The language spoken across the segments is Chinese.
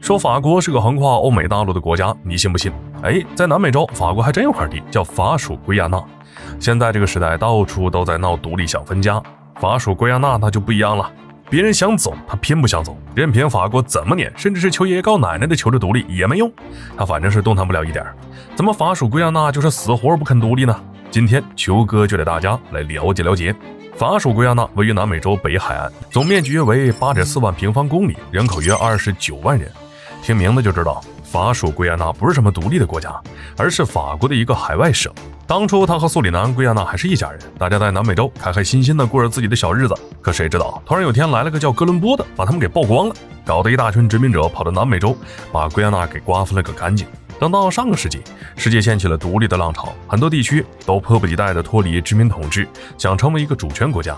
说法国是个横跨欧美大陆的国家，你信不信？哎，在南美洲，法国还真有块地叫法属圭亚那。现在这个时代，到处都在闹独立想分家，法属圭亚那那就不一样了。别人想走，他偏不想走，任凭法国怎么撵，甚至是求爷爷告奶奶的求着独立也没用，他反正是动弹不了一点。怎么法属圭亚那就是死活不肯独立呢？今天球哥就带大家来了解了解。法属圭亚那位于南美洲北海岸，总面积约为 8.4 万平方公里，人口约29万人。听名字就知道，法属圭亚那不是什么独立的国家，而是法国的一个海外省。当初他和苏里南、圭亚那还是一家人，大家在南美洲开开心心的过着自己的小日子。可谁知道，突然有天来了个叫哥伦波的，把他们给曝光了，搞得一大群殖民者跑到南美洲，把圭亚那给瓜分了个干净。等到上个世纪，世界掀起了独立的浪潮，很多地区都迫不及待地脱离殖民统治，想成为一个主权国家。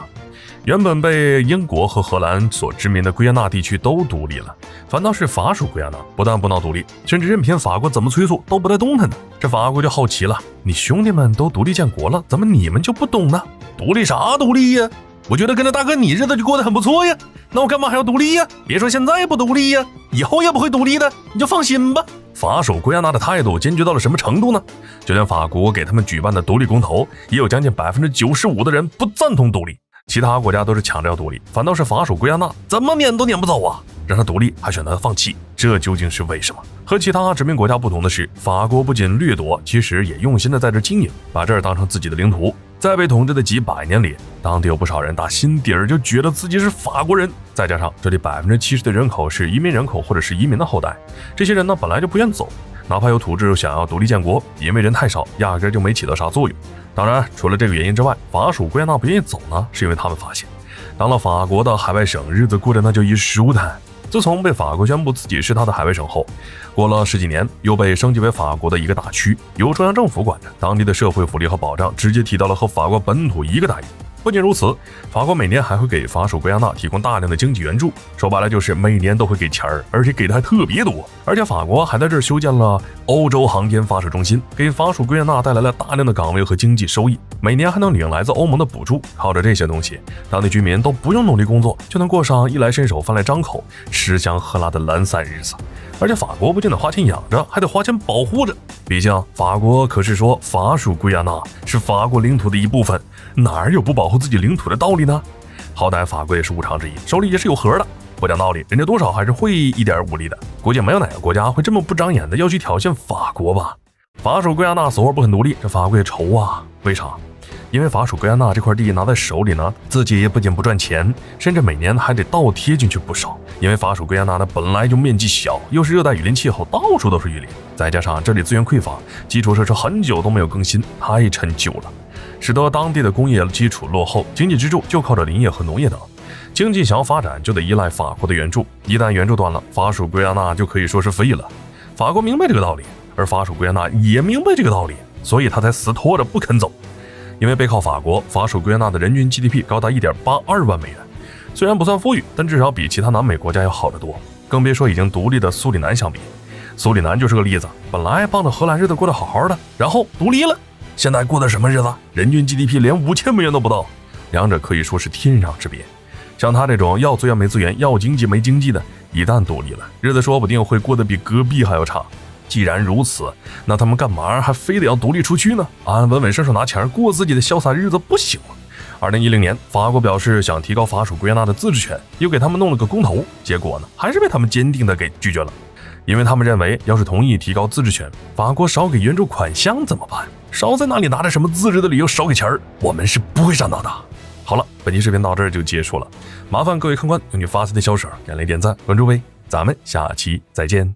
原本被英国和荷兰所殖民的圭亚那地区都独立了，反倒是法属圭亚那不但不闹独立，甚至任凭法国怎么催促都不带动弹的。这法国就好奇了，你兄弟们都独立建国了，怎么你们就不懂呢？独立啥独立呀？我觉得跟着大哥你日子就过得很不错呀，那我干嘛还要独立呀？别说现在不独立呀，以后也不会独立的，你就放心吧。法属圭亚那的态度坚决到了什么程度呢？就连法国给他们举办的独立公投，也有将近 95% 的人不赞同独立。其他国家都是抢着要独立，反倒是法属圭亚那怎么撵都撵不走啊！让他独立还选择放弃，这究竟是为什么？和其他殖民国家不同的是，法国不仅掠夺，其实也用心的在这经营，把这儿当成自己的领土。在被统治的几百年里，当地有不少人打心底儿就觉得自己是法国人，再加上这里 70% 的人口是移民人口或者是移民的后代，这些人呢本来就不愿走，哪怕有土著想要独立建国，因为人太少，压根就没起到啥作用。当然，除了这个原因之外，法属圭亚那不愿意走呢，是因为他们发现，当了法国的海外省，日子过得那就一舒坦。自从被法国宣布自己是他的海外省后，过了10几年，又被升级为法国的一个大区，由中央政府管着，当地的社会福利和保障直接提到了和法国本土一个待遇。不仅如此，法国每年还会给法属圭亚那提供大量的经济援助，说白了就是每年都会给钱儿，而且给的还特别多。而且法国还在这儿修建了欧洲航天发射中心，给法属圭亚那带来了大量的岗位和经济收益，每年还能领来自欧盟的补助。靠着这些东西，当地居民都不用努力工作，就能过上衣来伸手饭来张口，吃香喝辣的懒散日子。而且法国不仅得花钱养着，还得花钱保护着。毕竟法国可是说法属圭亚那是法国领土的一部分，哪有不保护自己领土的道理呢？好歹法国也是无常之一，手里也是有盒的。不讲道理，人家多少还是会一点武力的。估计没有哪个国家会这么不长眼的要去挑衅法国吧？法属圭亚那死活不肯独立，这法国也愁啊。为啥？因为法属圭亚那这块地拿在手里呢，自己不仅不赚钱，甚至每年还得倒贴进去不少。因为法属圭亚那本来就面积小，又是热带雨林气候，到处都是雨林，再加上这里资源匮乏，基础设施很久都没有更新，太陈旧了，使得当地的工业基础落后，经济支柱就靠着林业和农业等。经济想要发展，就得依赖法国的援助，一旦援助断了，法属圭亚那就可以说是废了。法国明白这个道理，而法属圭亚那也明白这个道理，所以他才死拖着不肯走。因为背靠法国，法属圭亚那的人均 GDP 高达 1.82 万美元，虽然不算富裕，但至少比其他南美国家要好得多。更别说已经独立的苏里南相比，苏里南就是个例子，本来帮着荷兰日子过得好好的，然后独立了，现在过的什么日子？人均 GDP 连5000美元都不到，两者可以说是天壤之别。像他这种要资源没资源，要经济没经济的，一旦独立了，日子说不定会过得比隔壁还要差。既然如此，那他们干嘛还非得要独立出去呢？安安稳稳伸手拿钱过自己的潇洒日子不行吗？2010年，法国表示想提高法属圭亚那的自治权，又给他们弄了个公投，结果呢，还是被他们坚定的给拒绝了。因为他们认为，要是同意提高自治权，法国少给援助款项怎么办？少在那里拿着什么自治的理由少给钱儿，我们是不会上当的。好了，本期视频到这儿就结束了，麻烦各位看官用你发财的小手点来点赞关注呗，咱们下期再见。